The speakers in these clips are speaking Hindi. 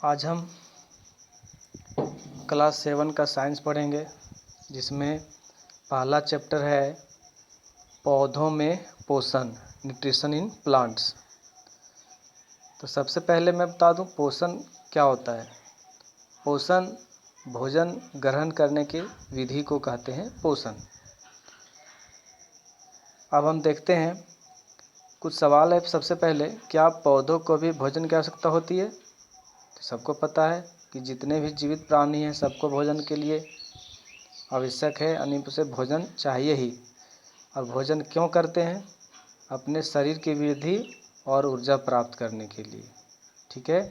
आज हम क्लास 7 का साइंस पढ़ेंगे, जिसमें पहला चैप्टर है पौधों में पोषण, न्यूट्रिशन इन प्लांट्स। तो सबसे पहले मैं बता दूं पोषण क्या होता है। पोषण भोजन ग्रहण करने की विधि को कहते हैं पोषण। अब हम देखते हैं कुछ सवाल है। सबसे पहले, क्या पौधों को भी भोजन की आवश्यकता होती है? तो सबको पता है कि जितने भी जीवित प्राणी हैं सबको भोजन के लिए आवश्यक है, यानी उसे भोजन चाहिए ही। और भोजन क्यों करते हैं? अपने शरीर की वृद्धि और ऊर्जा प्राप्त करने के लिए। ठीक है,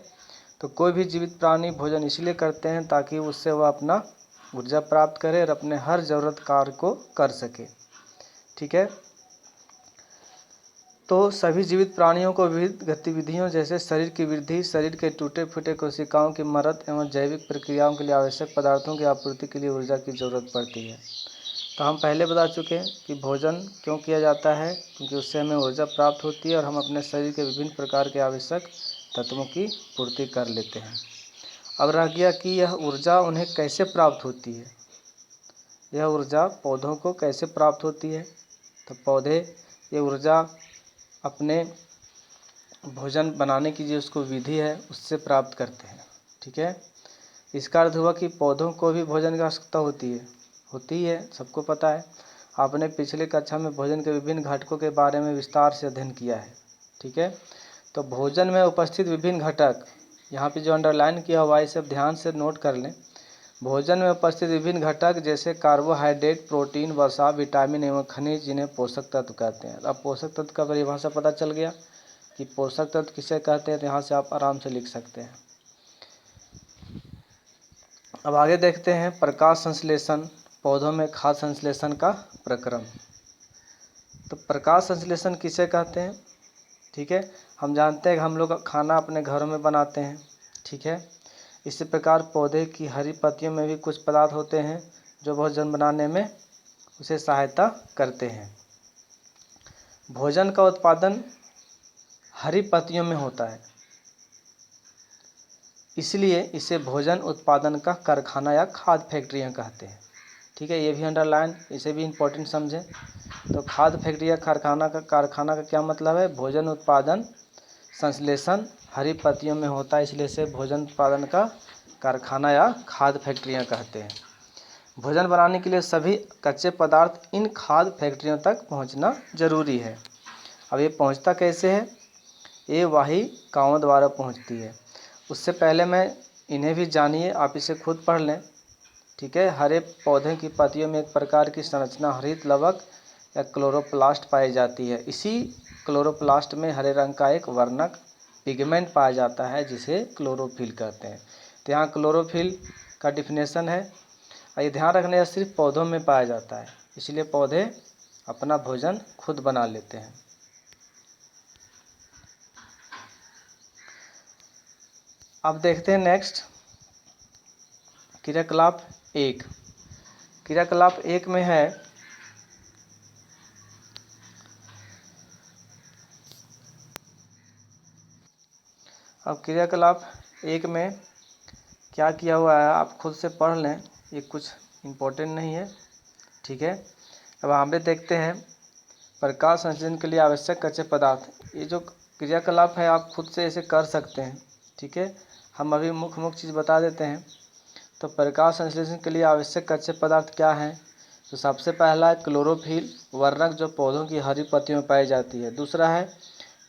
तो कोई भी जीवित प्राणी भोजन इसलिए करते हैं ताकि उससे वह अपना ऊर्जा प्राप्त करे और अपने हर ज़रूरत कार्य को कर सके। ठीक है, तो सभी जीवित प्राणियों को विविध गतिविधियों जैसे शरीर की वृद्धि, शरीर के टूटे फूटे कोशिकाओं की मरम्मत एवं जैविक प्रक्रियाओं के लिए आवश्यक पदार्थों की आपूर्ति के लिए ऊर्जा की ज़रूरत पड़ती है। तो हम पहले बता चुके हैं कि भोजन क्यों किया जाता है, क्योंकि उससे हमें ऊर्जा प्राप्त होती है और हम अपने शरीर के विभिन्न प्रकार के आवश्यक तत्वों की पूर्ति कर लेते हैं। अब रह गया कि यह ऊर्जा उन्हें कैसे प्राप्त होती है। यह ऊर्जा पौधों को कैसे प्राप्त होती है? तो पौधे ये ऊर्जा अपने भोजन बनाने की जो उसको विधि है उससे प्राप्त करते हैं। ठीक है, इसका अर्थ हुआ कि पौधों को भी भोजन की आवश्यकता होती है, सबको पता है। आपने पिछले कक्षा में भोजन के विभिन्न घटकों के बारे में विस्तार से अध्ययन किया है। ठीक है, तो भोजन में उपस्थित विभिन्न घटक, यहाँ पे जो अंडरलाइन किया हुआ है इसे आप ध्यान से नोट कर लें। भोजन में उपस्थित विभिन्न घटक जैसे कार्बोहाइड्रेट, प्रोटीन, वसा, विटामिन एवं खनिज, जिन्हें पोषक तत्व कहते हैं। अब पोषक तत्व का परिभाषा पता चल गया कि पोषक तत्व किसे कहते हैं, तो यहाँ से आप आराम से लिख सकते हैं। अब आगे देखते हैं प्रकाश संश्लेषण, पौधों में खाद्य संश्लेषण का प्रक्रम। तो प्रकाश संश्लेषण किसे कहते हैं? ठीक है, हम जानते हैं कि हम लोग खाना अपने घरों में बनाते हैं। ठीक है, इसी प्रकार पौधे की हरी पत्तियों में भी कुछ पदार्थ होते हैं जो भोजन बनाने में उसे सहायता करते हैं। भोजन का उत्पादन हरी पत्तियों में होता है, इसलिए इसे भोजन उत्पादन का कारखाना या खाद्य फैक्ट्रियाँ कहते हैं। ठीक है, ये भी अंडरलाइन, इसे भी इम्पोर्टेंट समझें। तो खाद्य फैक्ट्री या कारखाना का क्या मतलब है? भोजन उत्पादन संश्लेषण हरी पत्तियों में होता है, इसलिए इसे भोजन उत्पादन का कारखाना या खाद्य फैक्ट्रियाँ कहते हैं। भोजन बनाने के लिए सभी कच्चे पदार्थ इन खाद्य फैक्ट्रियों तक पहुंचना जरूरी है। अब ये पहुंचता कैसे है? ये वाहिकाओं द्वारा पहुंचती है। उससे पहले मैं इन्हें भी जानिए, आप इसे खुद पढ़ लें। ठीक है, हरे पौधे की पत्तियों में एक प्रकार की संरचना हरित लवक या क्लोरोप्लास्ट पाई जाती है। इसी क्लोरोप्लास्ट में हरे रंग का एक वर्णक पिगमेंट पाया जाता है जिसे क्लोरोफिल कहते हैं। तो यहाँ क्लोरोफिल का डिफिनेशन है। ये ध्यान रखना, यह सिर्फ पौधों में पाया जाता है, इसलिए पौधे अपना भोजन खुद बना लेते हैं। अब देखते हैं नेक्स्ट क्रियाकलाप 1। क्रियाकलाप 1 में है अब क्रियाकलाप 1 में क्या किया हुआ है आप खुद से पढ़ लें, ये कुछ इम्पोर्टेंट नहीं है। ठीक है, अब आगे देखते हैं प्रकाश संश्लेषण के लिए आवश्यक कच्चे पदार्थ। ये जो क्रियाकलाप है आप खुद से इसे कर सकते हैं। ठीक है, हम अभी मुख्य चीज़ बता देते हैं। तो प्रकाश संश्लेषण के लिए आवश्यक कच्चे पदार्थ क्या हैं? तो सबसे पहला है क्लोरोफिल वर्णक, जो पौधों की हरी पत्तियों में पाई जाती है। दूसरा है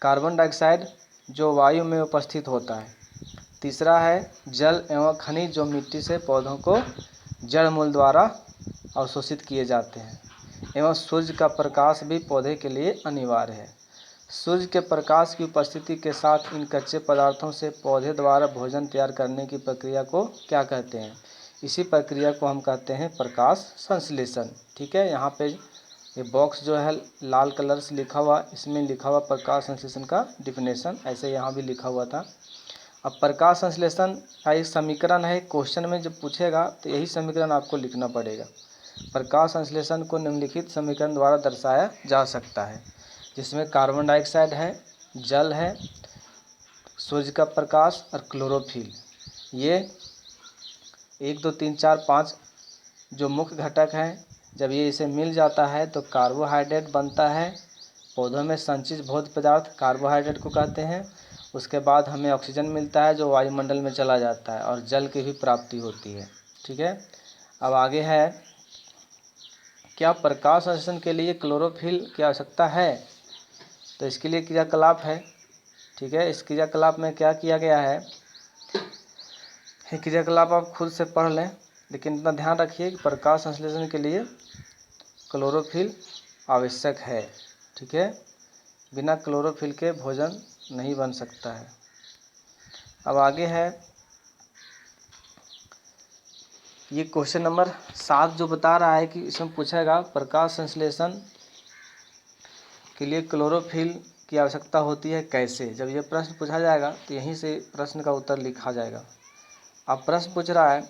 कार्बन डाइऑक्साइड, जो वायु में उपस्थित होता है। तीसरा है जल एवं खनिज, जो मिट्टी से पौधों को जड़ मूल द्वारा अवशोषित किए जाते हैं। एवं सूर्य का प्रकाश भी पौधे के लिए अनिवार्य है। सूर्य के प्रकाश की उपस्थिति के साथ इन कच्चे पदार्थों से पौधे द्वारा भोजन तैयार करने की प्रक्रिया को क्या कहते हैं? इसी प्रक्रिया को हम कहते हैं प्रकाश संश्लेषण। ठीक है, यहाँ पे ये बॉक्स जो है लाल कलर से लिखा हुआ, इसमें लिखा हुआ प्रकाश संश्लेषण का डिफिनेशन, ऐसे यहाँ भी लिखा हुआ था। अब प्रकाश संश्लेषण का एक समीकरण है, क्वेश्चन में जब पूछेगा तो यही समीकरण आपको लिखना पड़ेगा। प्रकाश संश्लेषण को निम्नलिखित समीकरण द्वारा दर्शाया जा सकता है, जिसमें कार्बन डाइऑक्साइड है, जल है, सूर्य का प्रकाश और क्लोरोफिल। ये 1 2 3 4 5 जो मुख्य घटक हैं, जब ये इसे मिल जाता है तो कार्बोहाइड्रेट बनता है। पौधों में संचित भोज्य पदार्थ कार्बोहाइड्रेट को कहते हैं। उसके बाद हमें ऑक्सीजन मिलता है जो वायुमंडल में चला जाता है और जल की भी प्राप्ति होती है। ठीक है, अब आगे है, क्या प्रकाश संश्लेषण के लिए क्लोरोफिल की आवश्यकता है? तो इसके लिए क्रियाकलाप है। ठीक है, इस क्रियाकलाप में क्या किया गया है, ये क्रियाकलाप आप खुद से पढ़ लें, लेकिन इतना ध्यान रखिए कि प्रकाश संश्लेषण के लिए क्लोरोफिल आवश्यक है। ठीक है, बिना क्लोरोफिल के भोजन नहीं बन सकता है। अब आगे है, ये क्वेश्चन नंबर 7 जो बता रहा है कि इसमें पूछेगा प्रकाश संश्लेषण के लिए क्लोरोफिल की आवश्यकता होती है कैसे। जब ये प्रश्न पूछा जाएगा तो यहीं से प्रश्न का उत्तर लिखा जाएगा। अब प्रश्न पूछ रहा है,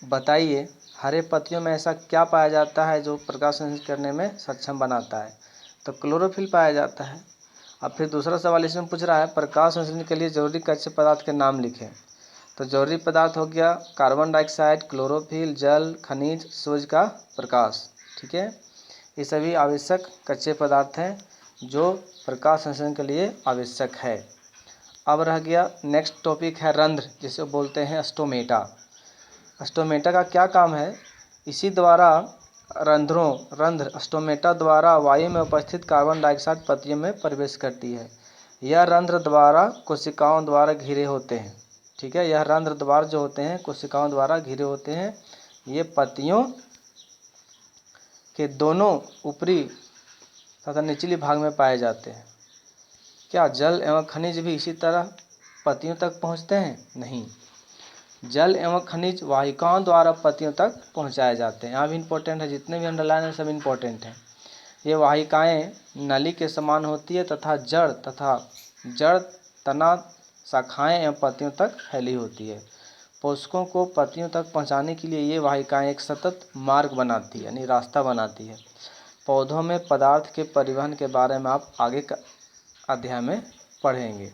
बताइए हरे पत्तियों में ऐसा क्या पाया जाता है जो प्रकाश संश्लेषण करने में सक्षम बनाता है। तो क्लोरोफिल पाया जाता है। अब फिर दूसरा सवाल इसमें पूछ रहा है, प्रकाश संश्लेषण के लिए जरूरी कच्चे पदार्थ के नाम लिखें। तो जरूरी पदार्थ हो गया कार्बन डाइऑक्साइड, क्लोरोफिल, जल, खनिज, सूरज का प्रकाश। ठीक है, ये सभी आवश्यक कच्चे पदार्थ हैं जो प्रकाश संश्लेषण के लिए आवश्यक है। अब रह गया नेक्स्ट टॉपिक है रंध्र, जिसे बोलते हैं स्टोमेटा। स्टोमेटा का क्या काम है, इसी द्वारा रंध्र स्टोमेटा द्वारा वायु में उपस्थित कार्बन डाइऑक्साइड पत्तियों में प्रवेश करती है। यह रंध्र द्वारा कोशिकाओं द्वारा घिरे होते हैं। ठीक है, यह रंध्र द्वार जो होते हैं कोशिकाओं द्वारा घिरे होते हैं। ये पत्तियों के दोनों ऊपरी तथा निचली भाग में पाए जाते हैं। क्या जल एवं खनिज भी इसी तरह पत्तियों तक पहुंचते हैं? नहीं, जल एवं खनिज वाहिकाओं द्वारा पत्तियों तक पहुंचाए जाते हैं। यहाँ भी इम्पोर्टेंट है, जितने भी अंडरलाइन हैं सब इम्पोर्टेंट हैं। ये वाहिकाएं नली के समान होती है तथा जड़ तना शाखाएं एवं पत्तियों तक फैली होती है। पोषकों को पत्तियों तक पहुंचाने के लिए ये वाहिकाएं एक सतत मार्ग बनाती है, यानी रास्ता बनाती है। पौधों में पदार्थ के परिवहन के बारे में आप आगे का अध्याय में पढ़ेंगे।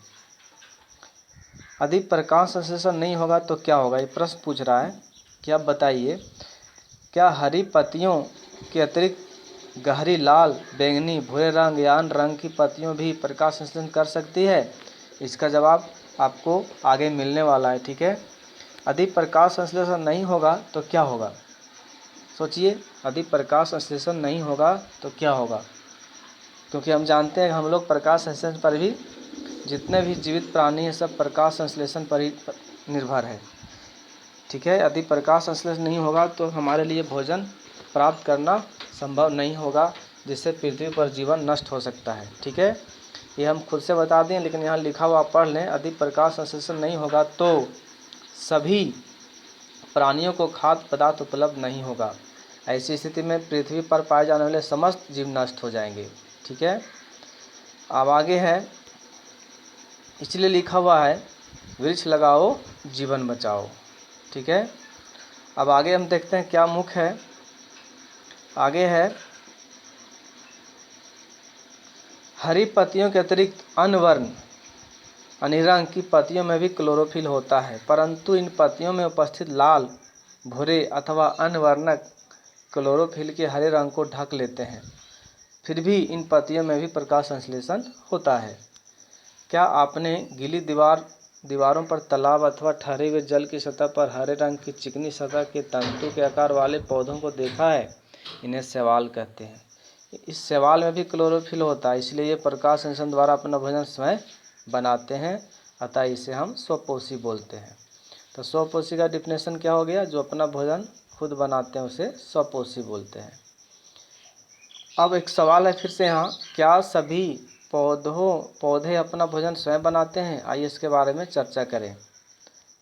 यदि प्रकाश संश्लेषण नहीं होगा तो क्या होगा, ये प्रश्न पूछ रहा है कि आप बताइए क्या हरी पत्तियों के अतिरिक्त गहरी लाल, बैंगनी, भूरे रंग या अन्य रंग की पत्तियों भी प्रकाश संश्लेषण कर सकती है? इसका जवाब आपको आगे मिलने वाला है। ठीक है, यदि प्रकाश संश्लेषण नहीं होगा तो क्या होगा, सोचिए, यदि प्रकाश संश्लेषण नहीं होगा तो क्या होगा, क्योंकि हम जानते हैं हम लोग प्रकाश संश्लेषण पर भी, जितने भी जीवित प्राणी हैं सब प्रकाश संश्लेषण पर ही निर्भर है। ठीक है, यदि प्रकाश संश्लेषण नहीं होगा तो हमारे लिए भोजन प्राप्त करना संभव नहीं होगा, जिससे पृथ्वी पर जीवन नष्ट हो सकता है। ठीक है, ये हम खुद से बता दें, लेकिन यहाँ लिखा हुआ पढ़ लें, यदि प्रकाश संश्लेषण नहीं होगा तो सभी प्राणियों को खाद्य पदार्थ उपलब्ध नहीं होगा। ऐसी स्थिति में पृथ्वी पर पाए जाने वाले समस्त जीव नष्ट हो जाएंगे। ठीक है, अब आगे है, इसलिए लिखा हुआ है वृक्ष लगाओ जीवन बचाओ। ठीक है, अब आगे हम देखते हैं क्या मुख्य है। आगे है, हरी पत्तियों के अतिरिक्त अन्य वर्ण यानी रंग की पत्तियों में भी क्लोरोफिल होता है, परंतु इन पत्तियों में उपस्थित लाल, भूरे अथवा अन्य वर्णक क्लोरोफिल के हरे रंग को ढक लेते हैं। फिर भी इन पत्तियों में भी प्रकाश संश्लेषण होता है। क्या आपने गीली दीवारों पर तालाब अथवा ठहरे हुए जल की सतह पर हरे रंग की चिकनी सतह के तंतु के आकार वाले पौधों को देखा है? इन्हें शैवाल कहते हैं। इस शैवाल में भी क्लोरोफिल होता है, इसलिए ये प्रकाश संश्लेषण द्वारा अपना भोजन स्वयं बनाते हैं, अतः इसे हम स्वपोषी बोलते हैं। तो स्वपोषी का डिफिनेशन क्या हो गया, जो अपना भोजन खुद बनाते हैं उसे स्वपोषी बोलते हैं। अब एक सवाल है फिर से यहाँ, क्या सभी पौधे अपना भोजन स्वयं बनाते हैं? आइए इसके बारे में चर्चा करें।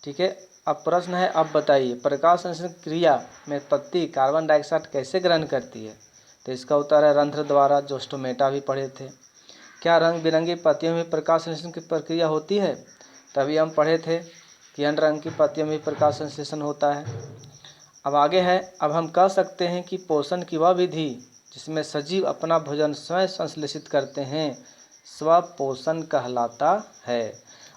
ठीक है, अब प्रश्न है, अब बताइए प्रकाश संश्लेषण क्रिया में पत्ती कार्बन डाइऑक्साइड कैसे ग्रहण करती है? तो इसका उत्तर है रंध्र द्वारा, जो स्टोमेटा भी पढ़े थे। क्या रंग बिरंगी पत्तियों में प्रकाश संश्लेषण की प्रक्रिया होती है? तभी हम पढ़े थे कि अन्य रंग की पत्तियों में प्रकाश संश्लेषण होता है। अब आगे है, अब हम कह सकते हैं कि पोषण की वह विधि जिसमें सजीव अपना भोजन स्वयं संश्लेषित करते हैं स्वपोषण कहलाता है।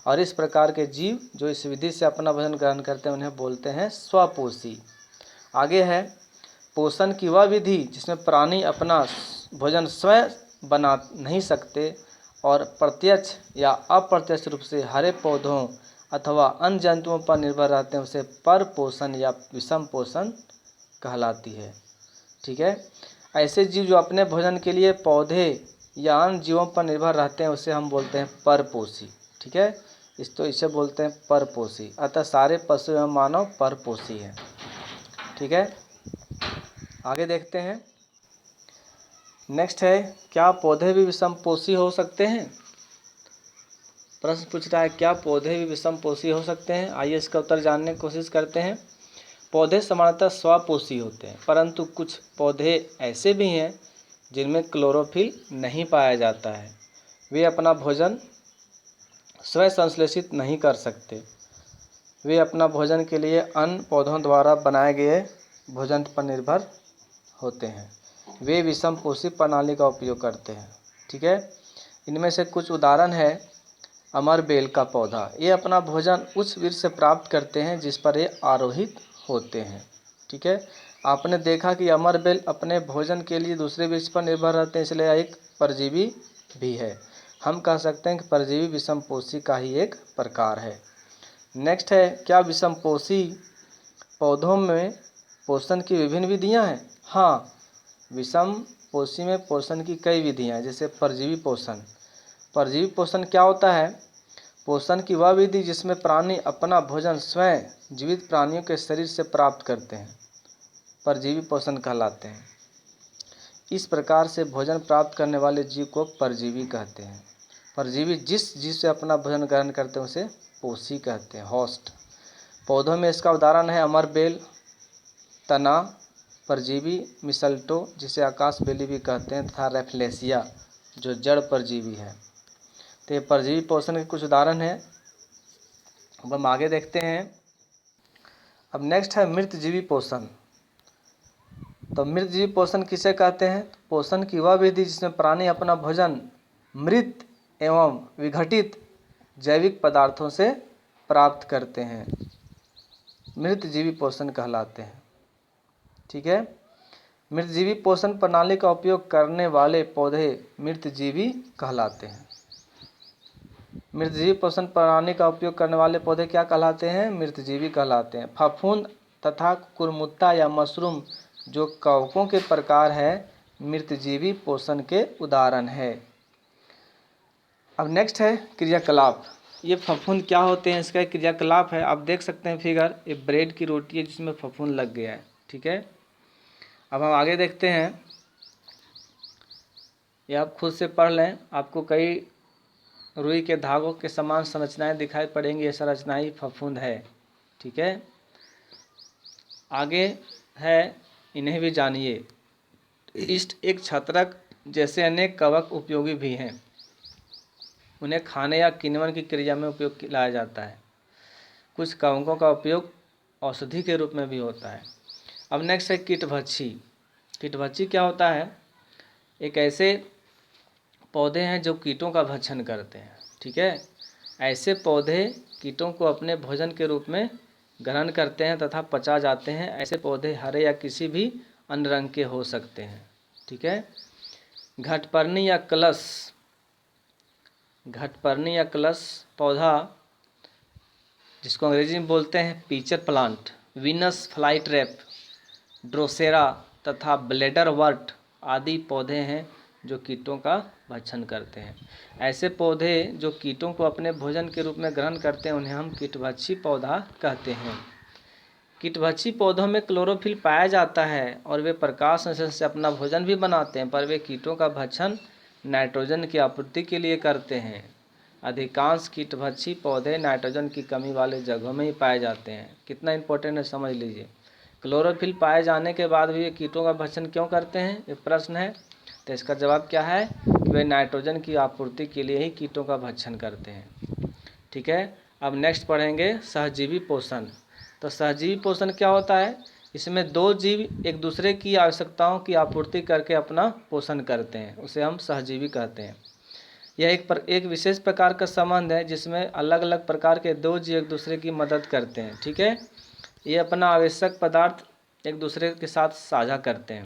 और इस प्रकार के जीव जो इस विधि से अपना भोजन ग्रहण करते हैं उन्हें बोलते हैं स्वपोषी। आगे है पोषण की वह विधि जिसमें प्राणी अपना भोजन स्वयं बना नहीं सकते और प्रत्यक्ष या अप्रत्यक्ष रूप से हरे पौधों अथवा अन्य जंतुओं पर निर्भर रहते हैं, उसे परपोषण या विषम पोषण कहलाती है। ठीक है, ऐसे जीव जो अपने भोजन के लिए पौधे या अन्य जीवों पर निर्भर रहते हैं उसे हम बोलते हैं परपोषी। ठीक है, इसे बोलते हैं परपोषी। अतः सारे पशु एवं मानव परपोषी हैं। ठीक है, आगे देखते हैं। नेक्स्ट है, क्या पौधे भी विषमपोषी हो सकते हैं? प्रश्न पूछ रहा है क्या पौधे भी विषमपोषी हो सकते हैं? आइए इसका उत्तर जानने की कोशिश करते हैं। पौधे सामान्यतः स्वपोषी होते हैं, परंतु कुछ पौधे ऐसे भी हैं जिनमें क्लोरोफिल नहीं पाया जाता है। वे अपना भोजन स्वयं संश्लेषित नहीं कर सकते। वे अपना भोजन के लिए अन्य पौधों द्वारा बनाए गए भोजन पर निर्भर होते हैं। वे विषमपोषी प्रणाली का उपयोग करते हैं। ठीक है, इनमें से कुछ उदाहरण है अमरबेल का पौधा। ये अपना भोजन उस वृक्ष से प्राप्त करते हैं जिस पर ये आरोहित होते हैं। ठीक है, आपने देखा कि अमरबेल अपने भोजन के लिए दूसरे वृक्ष पर निर्भर रहते हैं, इसलिए एक परजीवी भी है। हम कह सकते हैं कि परजीवी विषमपोषी का ही एक प्रकार है। नेक्स्ट है, क्या विषमपोषी पौधों में पोषण की विभिन्न विधियां हैं? हाँ, विषमपोषी में पोषण की कई विधियां हैं, जैसे परजीवी पोषण। परजीवी पोषण क्या होता है? पोषण की वह विधि जिसमें प्राणी अपना भोजन स्वयं जीवित प्राणियों के शरीर से प्राप्त करते हैं, परजीवी पोषण कहलाते हैं। इस प्रकार से भोजन प्राप्त करने वाले जीव को परजीवी कहते हैं। परजीवी जिस जीव से अपना भोजन ग्रहण करते हैं उसे पोषी कहते हैं, होस्ट। पौधों में इसका उदाहरण है अमरबेल, तना परजीवी, मिसल्टो जिसे आकाशबेली भी कहते हैं, तथा रेफ्लेसिया जो जड़ परजीवी है। तो ये परजीवी पोषण के कुछ उदाहरण हैं। अब हम आगे देखते हैं। अब नेक्स्ट है मृतजीवी पोषण। तो मृतजीवी पोषण किसे कहते हैं? पोषण की वह विधि जिसमें प्राणी अपना भोजन मृत एवं विघटित जैविक पदार्थों से प्राप्त करते हैं, मृतजीवी पोषण कहलाते हैं। ठीक है, मृतजीवी पोषण प्रणाली का उपयोग करने वाले पौधे मृतजीवी कहलाते हैं। मृतजीवी पोषण प्रणाली का उपयोग करने वाले पौधे क्या कहलाते हैं? मृतजीवी कहलाते हैं। फफूंद तथा कुरमुत्ता या मशरूम जो कवकों के प्रकार है, मृतजीवी पोषण के उदाहरण है। अब नेक्स्ट है क्रियाकलाप। ये फफूंद क्या होते हैं, इसका क्रियाकलाप है। आप देख सकते हैं फिगर, ये ब्रेड की रोटी है जिसमें फफूंद लग गया है। ठीक है, अब हम आगे देखते हैं। ये आप खुद से पढ़ लें, आपको कई रुई के धागों के समान संरचनाएं दिखाई पड़ेंगी, ये संरचना ही फफूंद है। ठीक है, आगे है, इन्हें भी जानिए। इष्ट एक छत्रक जैसे अनेक कवक उपयोगी भी हैं, उन्हें खाने या किण्वन की क्रिया में उपयोग लाया जाता है। कुछ कवकों का उपयोग औषधि के रूप में भी होता है। अब नेक्स्ट है कीटभक्षी। कीटभक्षी क्या होता है? एक ऐसे पौधे हैं जो कीटों का भक्षण करते हैं। ठीक है, ऐसे पौधे कीटों को अपने भोजन के रूप में ग्रहण करते हैं तथा पचा जाते हैं। ऐसे पौधे हरे या किसी भी अन्य रंग के हो सकते हैं। ठीक है, घटपर्णी या कलश, घटपर्णी या कलश पौधा जिसको अंग्रेजी में बोलते हैं pitcher plant, Venus flytrap, Drosera तथा ब्लेडर वर्ट आदि पौधे हैं जो कीटों का भक्षण करते हैं। ऐसे पौधे जो कीटों को अपने भोजन के रूप में ग्रहण करते हैं उन्हें हम कीटभक्षी पौधा कहते हैं। कीटभक्षी पौधों में क्लोरोफिल पाया जाता है और वे प्रकाश संश्लेषण से अपना भोजन भी बनाते हैं, पर वे कीटों का भक्षण नाइट्रोजन की आपूर्ति के लिए करते हैं। अधिकांश कीटभक्षी पौधे नाइट्रोजन की कमी वाले जगहों में ही पाए जाते हैं। कितना इंपॉर्टेंट है समझ लीजिए। क्लोरोफिल पाए जाने के बाद भी ये कीटों का भक्षण क्यों करते हैं, ये प्रश्न है। तो इसका जवाब क्या है कि वे नाइट्रोजन की आपूर्ति के लिए ही कीटों का भक्षण करते हैं। ठीक है, अब नेक्स्ट पढ़ेंगे सहजीवी पोषण। तो सहजीवी पोषण क्या होता है? इसमें दो जीव एक दूसरे की आवश्यकताओं की आपूर्ति करके अपना पोषण करते हैं, उसे हम सहजीवी कहते हैं। यह एक विशेष प्रकार का संबंध है जिसमें अलग अलग प्रकार के दो जीव एक दूसरे की मदद करते हैं। ठीक है, ये अपना आवश्यक पदार्थ एक दूसरे के साथ साझा करते हैं।